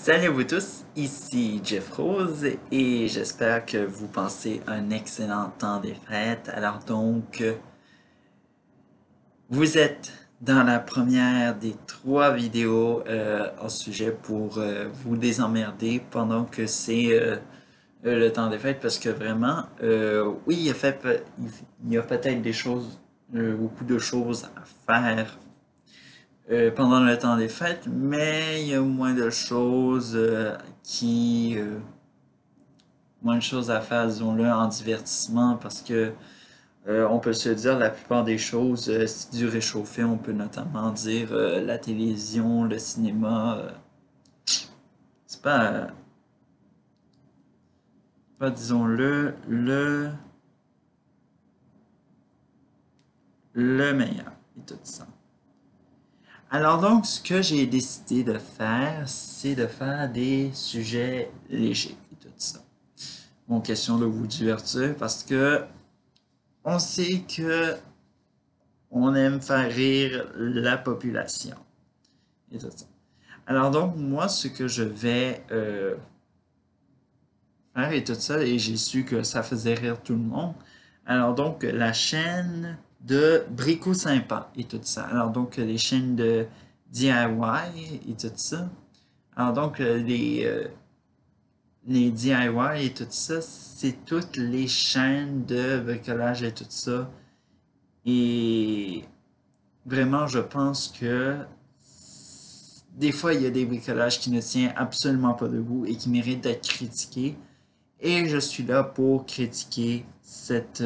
Salut à vous tous, ici Jeff Rose et j'espère que vous passez un excellent temps des fêtes. Alors donc, vous êtes dans la première des 3 vidéos au sujet pour vous désemmerder pendant que c'est le temps des fêtes parce que vraiment, oui, il y a peut-être des choses, beaucoup de choses à faire pendant le temps des fêtes, mais il y a moins de choses à faire, disons-le, en divertissement, parce que on peut se dire la plupart des choses, c'est du réchauffé, on peut notamment dire la télévision, le cinéma, c'est pas disons-le, le meilleur et tout ça. Alors donc, ce que j'ai décidé de faire, c'est de faire des sujets légers et tout ça. Bon, question de vous divertir parce que on sait que on aime faire rire la population et tout ça. Alors donc, moi, ce que je vais faire et tout ça, et j'ai su que ça faisait rire tout le monde. Alors donc, la chaîne de Brico Sympa et tout ça. Alors donc, les chaînes de DIY et tout ça. Alors donc, les DIY et tout ça, c'est toutes les chaînes de bricolage et tout ça. Et vraiment, je pense que des fois, il y a des bricolages qui ne tiennent absolument pas debout et qui méritent d'être critiqués. Et je suis là pour critiquer cette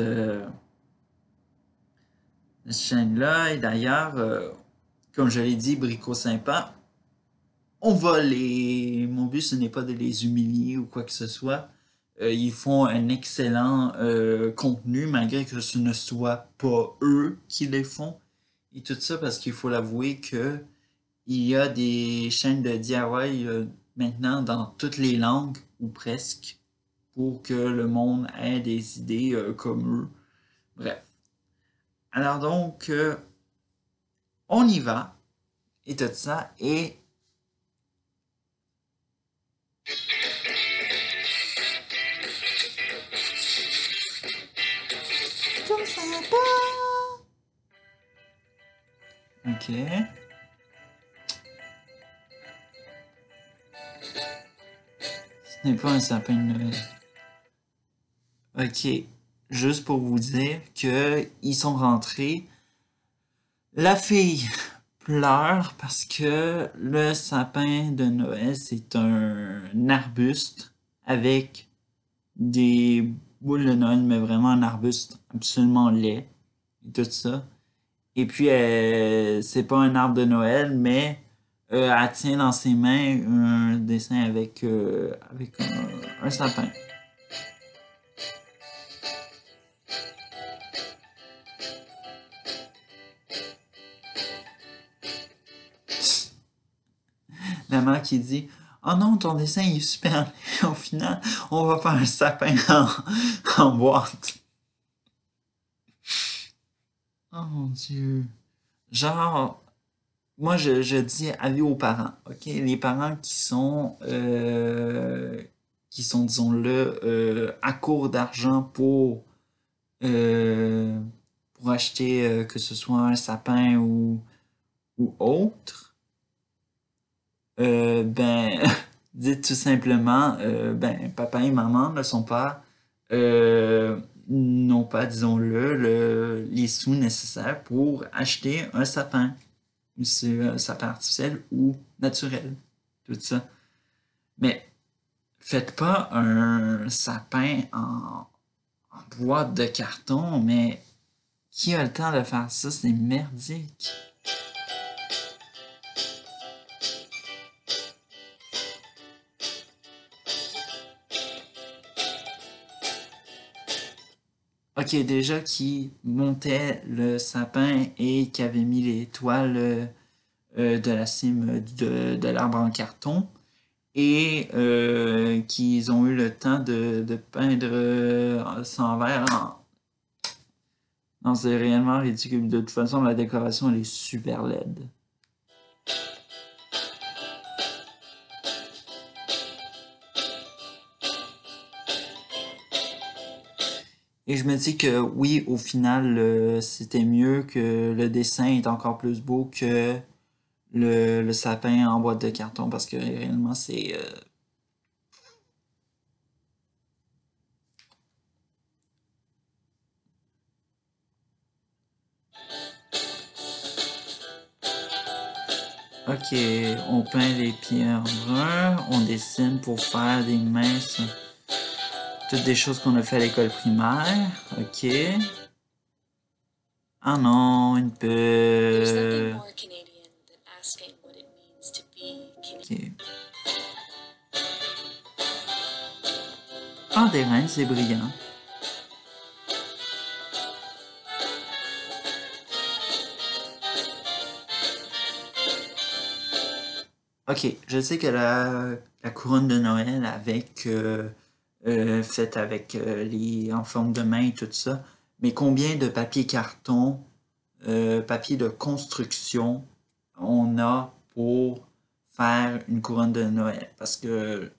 chaîne-là. Et d'ailleurs, comme je l'ai dit, Brico Sympa, mon but, ce n'est pas de les humilier ou quoi que ce soit. Ils font un excellent contenu, malgré que ce ne soit pas eux qui les font. Et tout ça parce qu'il faut l'avouer que il y a des chaînes de DIY maintenant dans toutes les langues, ou presque, pour que le monde ait des idées comme eux. Bref. Alors donc, on y va, et tout ça, et... Tout sympa! Ok. Ce n'est pas un sapin de Noël. Ok. Juste pour vous dire que ils sont rentrés. La fille pleure parce que le sapin de Noël, c'est un arbuste avec des boules de Noël, mais vraiment un arbuste absolument laid et tout ça. Et puis, c'est pas un arbre de Noël, mais elle tient dans ses mains un dessin avec un sapin. La mère qui dit: Oh non, ton dessin il est super laid. Au final, on va faire un sapin en boîte. Oh mon Dieu. Genre, moi je dis avis aux parents, ok? Les parents qui sont, disons-le, à court d'argent pour acheter que ce soit un sapin ou autre, ben, dites tout simplement, ben, papa et maman ne sont pas, n'ont pas, disons-le, les sous nécessaires pour acheter un sapin. C'est un sapin artificiel ou naturel, tout ça. Mais faites pas un sapin en boîte de carton, mais qui a le temps de faire ça? C'est merdique. Ok, déjà qui montait le sapin et qui avait mis les toiles de la cime de l'arbre en carton et qu'ils ont eu le temps de peindre sans verre. Non, c'est réellement ridicule. De toute façon, la décoration, elle est super laide. Et je me dis que oui, au final, c'était mieux que le dessin est encore plus beau que le sapin en boîte de carton parce que réellement c'est ok, on peint les pieds en brun, on dessine pour faire des mains, toutes des choses qu'on a fait à l'école primaire. Ok. Ah non, une peu. Ok. Ah, des reines, c'est brillant. Ok, je sais que la couronne de Noël avec faite avec les en forme de main et tout ça, mais combien de papier carton, papier de construction on a pour faire une couronne de Noël? Parce que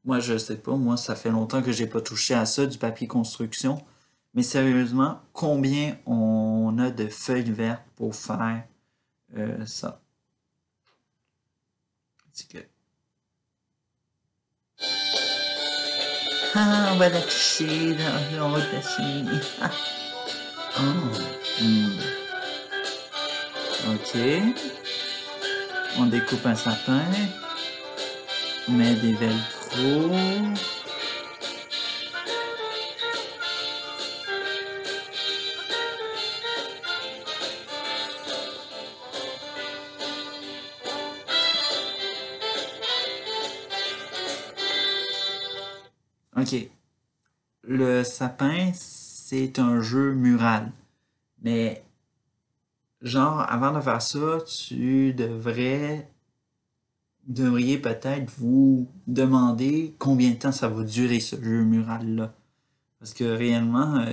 moi je sais pas, moi ça fait longtemps que j'ai pas touché à ça, du papier construction. Mais sérieusement, combien on a de feuilles vertes pour faire ça? C'est que ah, on va l'afficher dans le dessin. Oh. Hmm. Ok. On découpe un sapin. On met des velcro. Ok. Le sapin, c'est un jeu mural. Mais, genre, avant de faire ça, devriez peut-être vous demander combien de temps ça va durer ce jeu mural-là. Parce que réellement,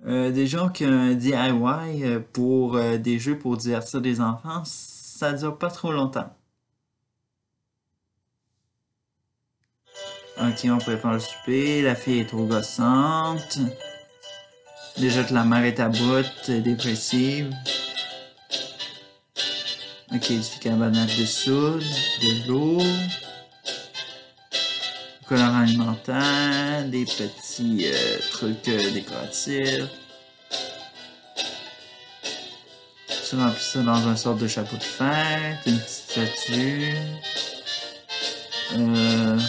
des gens qui ont un DIY pour des jeux pour divertir des enfants, ça dure pas trop longtemps. Ok, on prépare le souper, la fille est trop gossante. Déjà que la mère est à bout, dépressive. Ok, du bicarbonate de soude, de l'eau, colorant alimentaire, des petits trucs décoratifs. Tu remplis ça dans un sorte de chapeau de fête, une petite statue. Euh,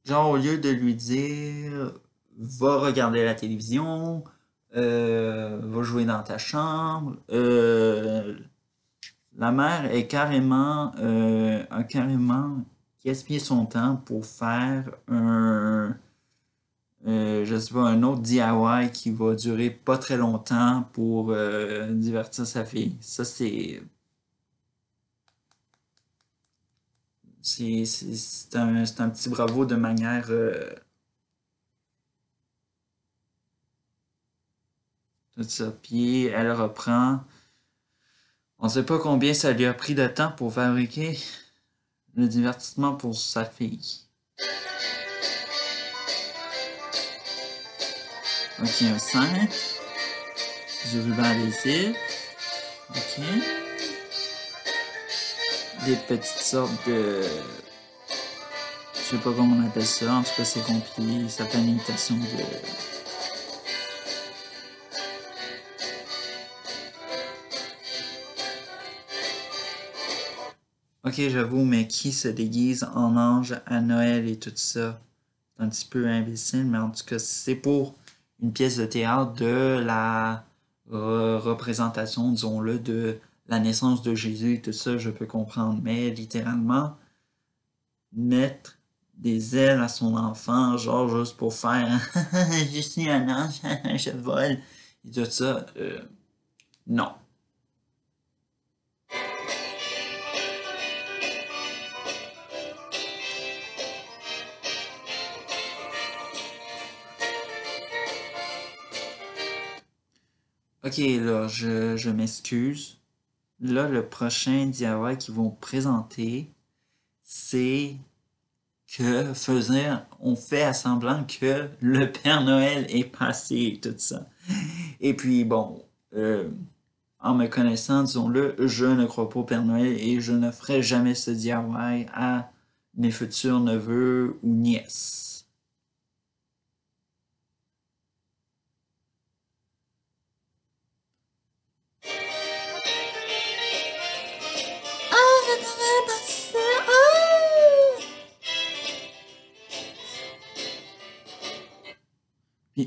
genre, au lieu de lui dire va regarder la télévision, va jouer dans ta chambre, la mère a carrément gaspillé son temps pour faire je sais pas, un autre DIY qui va durer pas très longtemps pour divertir sa fille. Ça, c'est un petit bravo de manière tout ça. Puis elle reprend. On sait pas combien ça lui a pris de temps pour fabriquer le divertissement pour sa fille. Ok, un cintre, du ruban adhésif. Ok. Des petites sortes de. Je sais pas comment on appelle ça. En tout cas, c'est compliqué. Ça fait une imitation de. Ok, j'avoue, mais qui se déguise en ange à Noël et tout ça? C'est un petit peu imbécile, mais en tout cas, si c'est pour une pièce de théâtre de la représentation, disons-le, de la naissance de Jésus et tout ça, je peux comprendre. Mais littéralement, mettre des ailes à son enfant, genre juste pour faire je suis un ange, je vole, et tout ça, non. Ok, là, je m'excuse. Là, le prochain DIY qu'ils vont présenter, c'est que on fait à semblant que le Père Noël est passé et tout ça. Et puis, bon, en me connaissant, disons-le, je ne crois pas au Père Noël et je ne ferai jamais ce DIY à mes futurs neveux ou nièces. Ah, le Noël est passé! Ah!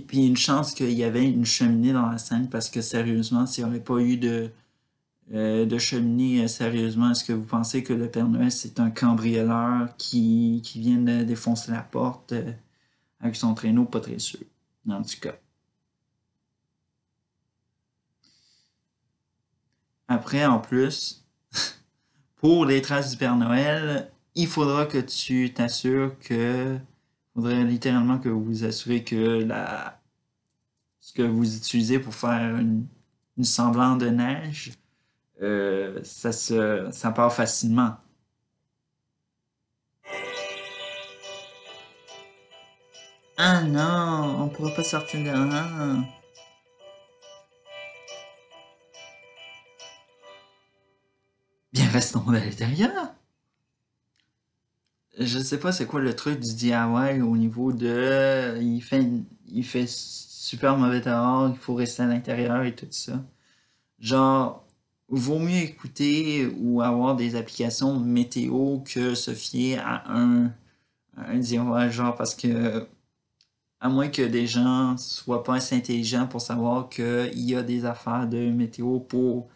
Puis une chance qu'il y avait une cheminée dans la scène parce que sérieusement, s'il n'y aurait pas eu de cheminée, sérieusement, est-ce que vous pensez que le Père Noël c'est un cambrioleur qui vient de défoncer la porte avec son traîneau? Pas très sûr. En tout cas. Après, en plus, pour les traces du Père Noël, il faudra que tu t'assures que. Il faudrait littéralement que vous vous assurez que ce que vous utilisez pour faire une semblante de neige, ça part facilement. Ah non, on pourra pas sortir de là. Bien, restons à l'intérieur. Je sais pas c'est quoi le truc du DIY au niveau de il fait super mauvais dehors, il faut rester à l'intérieur et tout ça. Genre, vaut mieux écouter ou avoir des applications météo que se fier à un DIY, genre parce que à moins que des gens soient pas assez intelligents pour savoir qu'il y a des affaires de météo pour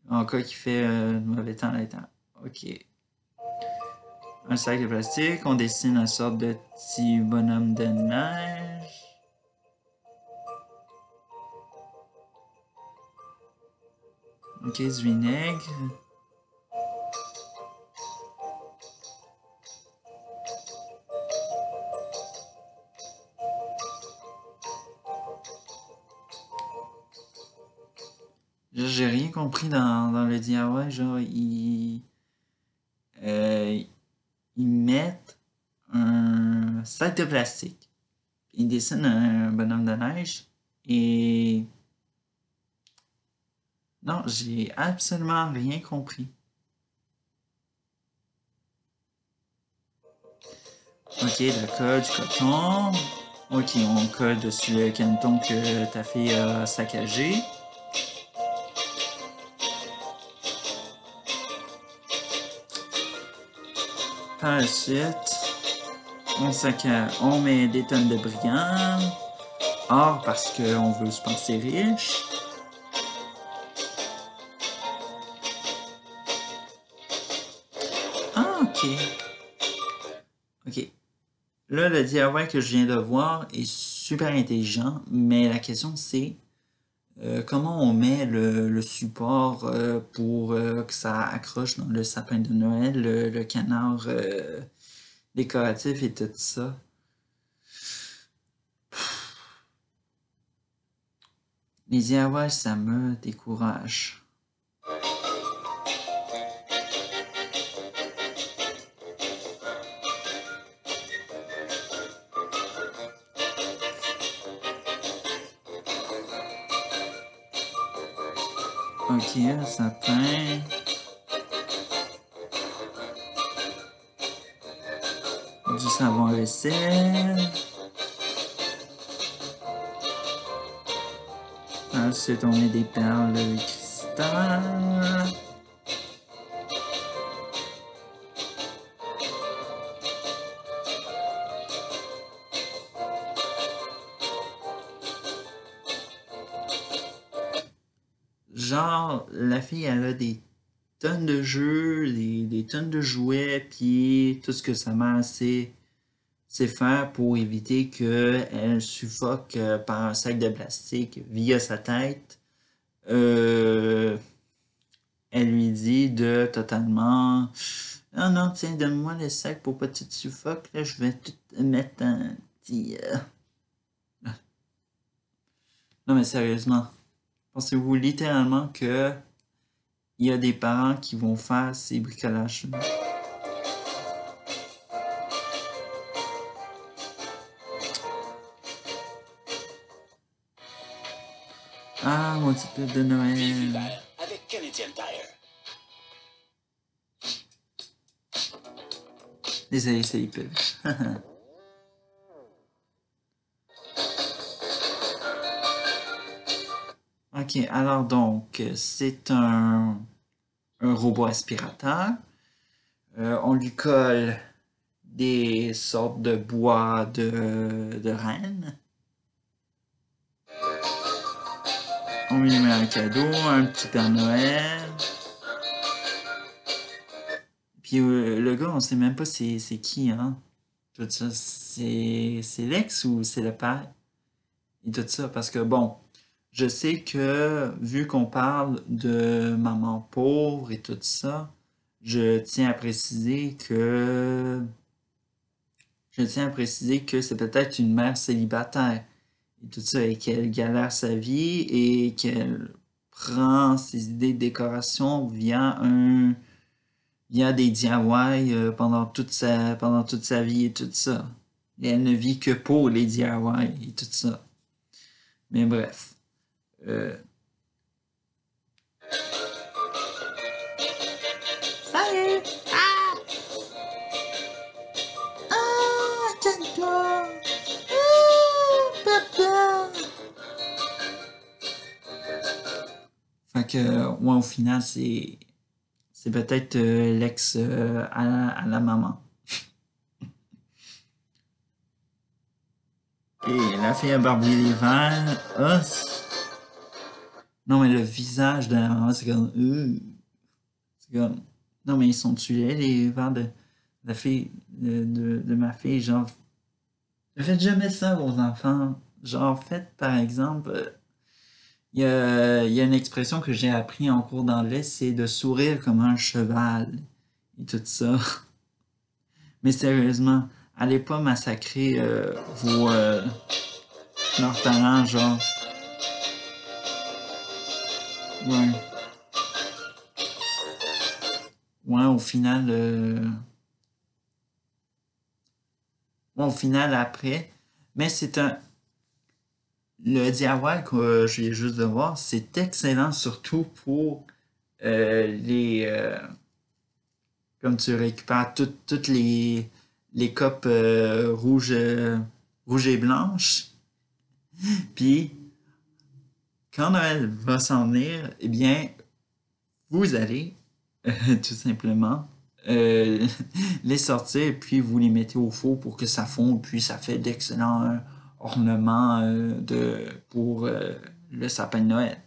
en cas qu'il fait mauvais temps à l'intérieur. Ok. Un sac de plastique, on dessine une sorte de petit bonhomme de neige. Ok, du vinaigre. J'ai rien compris dans le DIY. Genre, euh, ils mettent un sac de plastique. Ils dessinent un bonhomme de neige. Et non, j'ai absolument rien compris. Ok, la colle, du coton. Ok, on colle dessus le caneton que ta fille a saccagé. Par la suite, on met des tonnes de brillants. Or, parce qu'on veut se penser riche. Ah, ok. Ok. Là, le DIY que je viens de voir est super intelligent, mais la question c'est comment on met le support pour que ça accroche dans le sapin de Noël, le canard décoratif et tout ça. Les DIY, ça me décourage. Ok, le sapin. Du savon à vaisselle. Ensuite, on met des perles de cristal. Genre, la fille, elle a des tonnes de jeux, des tonnes de jouets, puis tout ce que sa mère sait, c'est faire pour éviter qu'elle suffoque par un sac de plastique via sa tête. Euh, Elle lui dit de totalement ah non, tiens, donne-moi le sac pour pas que tu te suffoques, là, je vais tout mettre un petit. Non, mais sérieusement, Pensez-vous littéralement que il y a des parents qui vont faire ces bricolages-là? Ah, mon petit pète de Noël. Avec Canadian Tire. Désolé, c'est les pubs. Ok, alors donc, c'est un robot aspirateur. On lui colle des sortes de bois de rennes. On lui met un cadeau, un petit Père Noël. Puis le gars, on sait même pas c'est qui, hein. Tout ça, c'est l'ex ou c'est le père? Et tout ça, parce que bon, je sais que vu qu'on parle de maman pauvre et tout ça, je tiens à préciser que c'est peut-être une mère célibataire et tout ça, et qu'elle galère sa vie et qu'elle prend ses idées de décoration via des DIY pendant toute sa vie et tout ça. Et elle ne vit que pour les DIY et tout ça. Mais bref. Salut! Ah! Ah! Calme-toi! Ah! Papa! Fait que, ouais, au final, c'est peut-être l'ex à la maman. Et la fille a barbouillé les verres. Ah, non, mais le visage de la maman, c'est comme... C'est comme... Non, mais ils sont tués, les verres de la fille, de ma fille. Genre, ne faites jamais ça, vos enfants. Genre, faites, par exemple... il y a une expression que j'ai appris en cours d'anglais, c'est de sourire comme un cheval. Et tout ça. Mais sérieusement, allez pas massacrer leurs talents, genre. Ouais. Ouais, au final, après. Mais c'est un. Le DIY que je viens juste de voir, c'est excellent, surtout pour les. Comme tu récupères toutes les copes rouges et blanches. Puis, quand Noël va s'en venir, eh bien, vous allez tout simplement les sortir, puis vous les mettez au four pour que ça fonde, puis ça fait d'excellents ornements pour le sapin de Noël.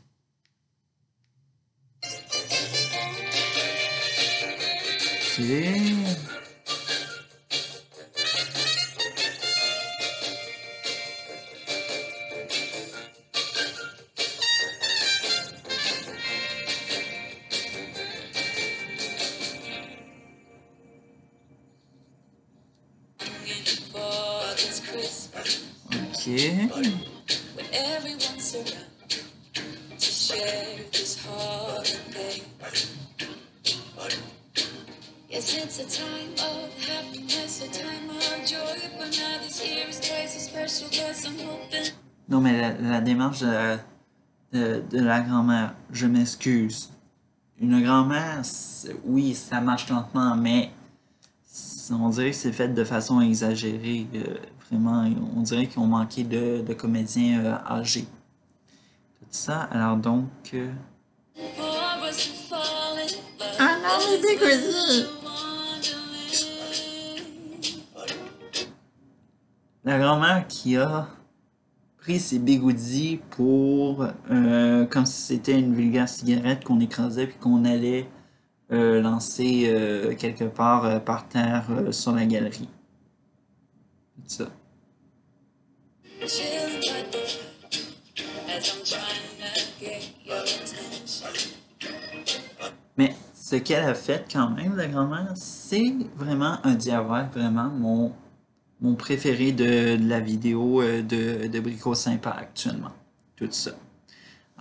Ok. Ok. Non, mais la démarche de la grand-mère, je m'excuse. Une grand-mère, oui, ça marche lentement, mais on dirait que c'est fait de façon exagérée. Vraiment, on dirait qu'ils ont manqué de comédiens âgés. Tout ça, alors donc... Ah non, mais c'est la grand-mère qui a pris ses bigoudis pour... comme si c'était une vulgaire cigarette qu'on écrasait puis qu'on allait lancer quelque part par terre sur la galerie. Tout ça. Mais ce qu'elle a fait quand même, la grand-mère, c'est vraiment un DIY, vraiment mon préféré de la vidéo de Brico Sympa actuellement. Tout ça.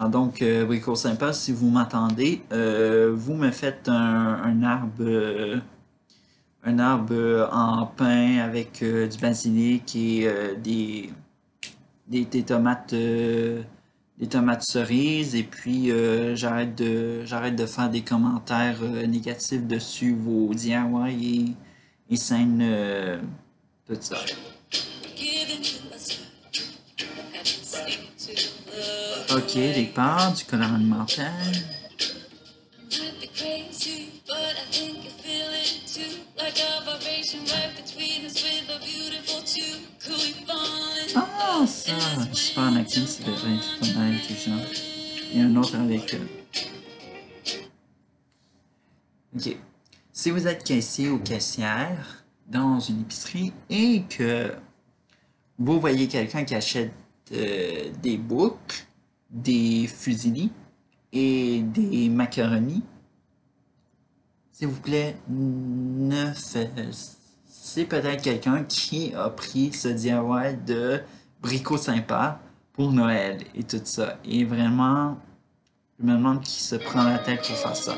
Ah, donc, Brico Sympa, si vous m'entendez, vous me faites un arbre en pain avec du basilic et des tomates cerises. Et puis, j'arrête de faire des commentaires négatifs dessus vos DIY et scènes, tout ça. Ok, les parts du collant alimentaire. Ah, ça, super en acting, c'est pas mal intelligent. Et un autre avec. Ok. Si vous êtes caissier ou caissière dans une épicerie et que vous voyez quelqu'un qui achète des boucles, des fusilis et des macaronis, s'il vous plaît, c'est peut-être quelqu'un qui a pris ce DIY de Brico Sympa pour Noël et tout ça. Et vraiment, je me demande qui se prend la tête pour faire ça.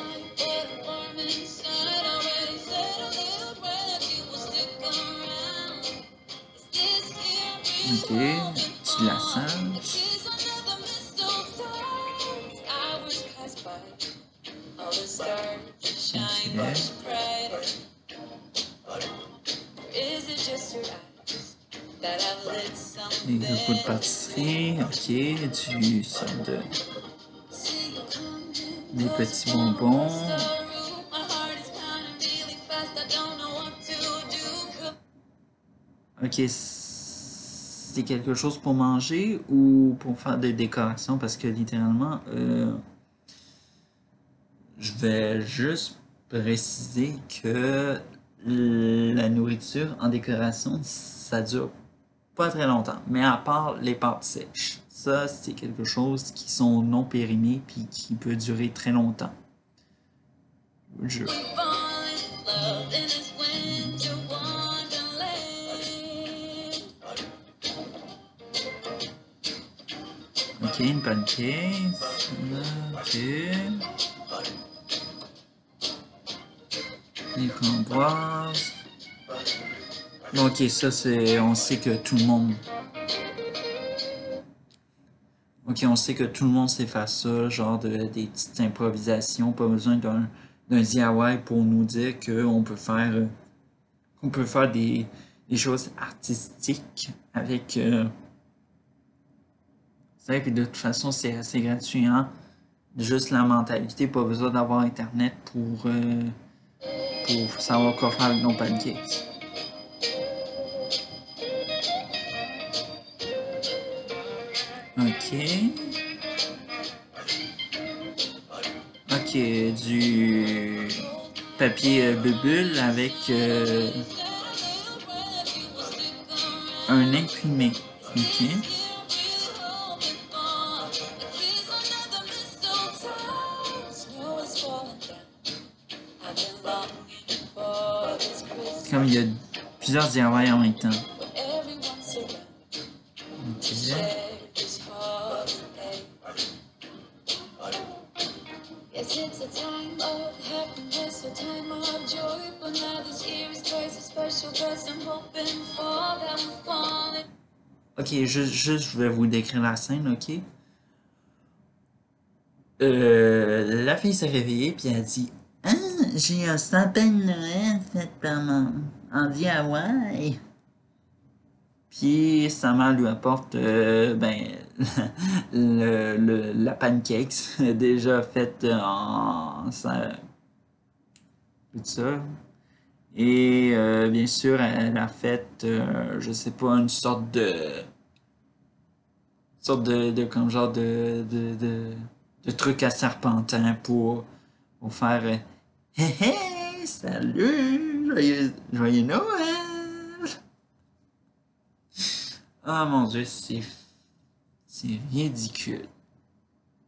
Ok, du glaçage. Des groupes de pâtisserie, ok, des petits bonbons. Ok, c'est quelque chose pour manger ou pour faire des décorations parce que littéralement, je vais juste préciser que la nourriture en décoration, ça dure pas très longtemps. Mais à part les pâtes sèches, ça c'est quelque chose qui sont non périmés puis qui peut durer très longtemps. Je... Ok, une pancake. Ok. Les framboises. Bon, ok, ça c'est. On sait que tout le monde. Ok, on sait que tout le monde sait faire ça, genre des petites improvisations, pas besoin d'un DIY pour nous dire qu'on peut faire des choses artistiques avec ça. Et puis de toute façon, c'est assez gratuit, hein? Juste la mentalité, pas besoin d'avoir Internet pour savoir quoi faire avec nos pancakes. Ok. Ok, du papier bulle avec un imprimé. Ok. Comme il y a plusieurs DIY en même temps. Ok. Ok, je vais vous décrire la scène, ok? La fille s'est réveillée puis elle a dit ah, j'ai un sapin de Noël fait par en DIY. Puis sa mère lui apporte la pancakes déjà faite tout ça. Et bien sûr, elle a fait, je sais pas, une sorte de comme genre de truc à serpentin pour faire Hé hé, salut, joyeux Noël! Ah mon dieu, c'est ridicule.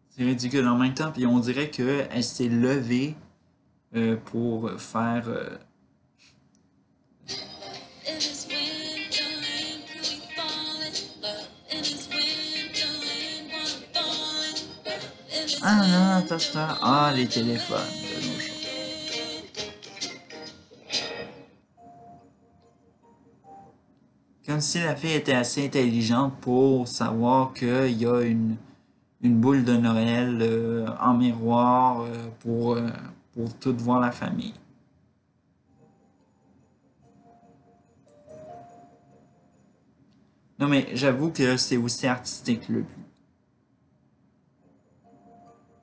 C'est ridicule en même temps, puis on dirait qu'elle s'est levée pour faire. Ah non, toaster. Ah, les téléphones de nos jours. Comme si la fille était assez intelligente pour savoir qu'il y a une boule de Noël en miroir pour tout voir la famille. Non, mais j'avoue que c'est aussi artistique le but.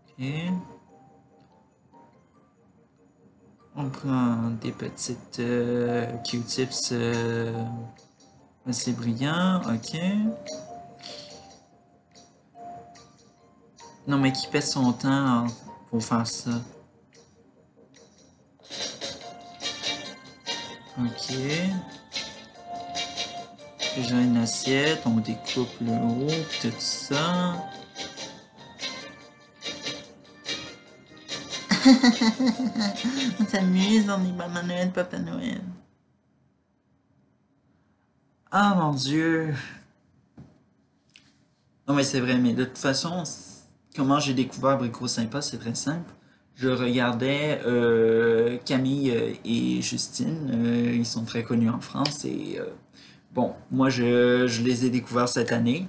Ok. On prend des petites Q-tips assez brillants. Ok. Non, mais qui pète son temps pour faire ça. Ok. Déjà une assiette, on découpe le haut, tout ça. On s'amuse, on est Maman Noël, Papa Noël. Ah mon Dieu! Non mais c'est vrai, mais de toute façon, comment j'ai découvert Brico Sympa, c'est très simple. Je regardais Camille et Justine, ils sont très connus en France et bon, moi je les ai découverts cette année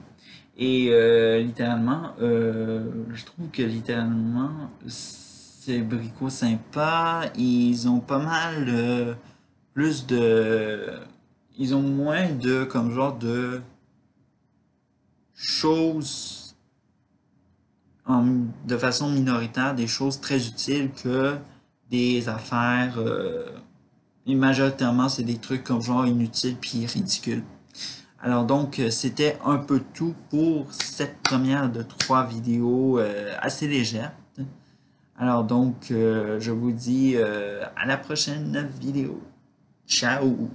et littéralement, je trouve que littéralement c'est Brico Sympa, ils ont pas mal plus de, ils ont moins de comme genre de choses de façon minoritaire, des choses très utiles que des affaires. Et majoritairement, c'est des trucs comme genre inutiles puis ridicules. Alors donc, c'était un peu tout pour cette première de 3 vidéos assez légères. Alors donc, je vous dis à la prochaine vidéo. Ciao!